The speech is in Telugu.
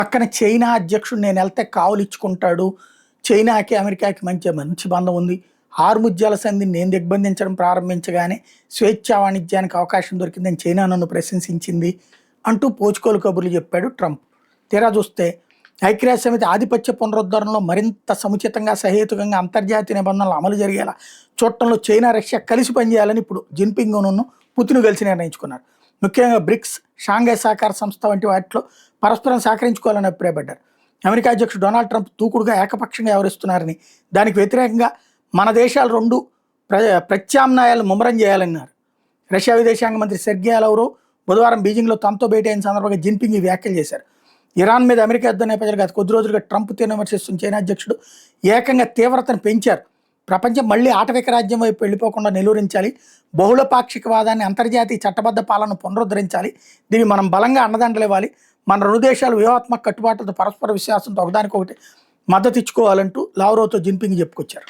పక్కన చైనా అధ్యక్షుడు నేను వెళ్తే కావులు ఇచ్చుకుంటాడు, చైనాకి అమెరికాకి మంచి మంచి బంధం ఉంది, హార్ముజ్జాల సంధిని నేను దిగ్బంధించడం ప్రారంభించగానే స్వేచ్ఛా వాణిజ్యానికి అవకాశం దొరికిందని చైనా నన్ను ప్రశంసించింది అంటూ పోచుకోలు కబుర్లు చెప్పాడు ట్రంప్. తీరా చూస్తే ఐక్యరాజ్య సమితి ఆధిపత్య పునరుద్ధరణలో మరింత సముచితంగా సహేతుకంగా అంతర్జాతీయ నిబంధనలు అమలు జరిగేలా చూడటంలో చైనా రష్యా కలిసి పనిచేయాలని ఇప్పుడు జిన్పింగ్ను పుతిన్ కలిసి నిర్ణయించుకున్నారు. ముఖ్యంగా బ్రిక్స్, షాంఘై సహకార సంస్థ వంటి వాటిలో పరస్పరం సహకరించుకోవాలని అభిప్రాయపడ్డారు. అమెరికా అధ్యక్షుడు డొనాల్డ్ ట్రంప్ దూకుడుగా ఏకపక్షంగా వ్యవహరిస్తున్నారని, దానికి వ్యతిరేకంగా మన దేశాలు రెండు ప్రత్యామ్నాయాలు ముమ్మరం చేయాలన్నారు. రష్యా విదేశాంగ మంత్రి సెర్గే లావ్రోవ్ బుధవారం బీజింగ్లో తనతో భేటీ అయిన సందర్భంగా జిన్పింగ్ ఈ వ్యాఖ్యలు చేశారు. ఇరాన్ మీద అమెరికా యుద్ధ నేపథ్యంలో గత కొద్ది రోజులుగా ట్రంప్ తీవ్ర విమర్శిస్తున్న చైనా అధ్యక్షుడు ఏకంగా తీవ్రతను పెంచారు. ప్రపంచం మళ్లీ ఆటవిక రాజ్యం వైపు వెళ్ళిపోకుండా నిలువరించాలి, బహుళపాక్షికవాదాన్ని, అంతర్జాతీయ చట్టబద్ధ పాలనను పునరుద్ధరించాలి, దీన్ని మనం బలంగా అండదండలు ఇవ్వాలి, మన రెండు దేశాలు వ్యూహాత్మక కట్టుబాట్లతో పరస్పర విశ్వాసంతో ఒకదానికొకటి మద్దతు ఇచ్చుకోవాలంటూ లావ్రోవ్తో జిన్పింగ్ చెప్పుకొచ్చారు.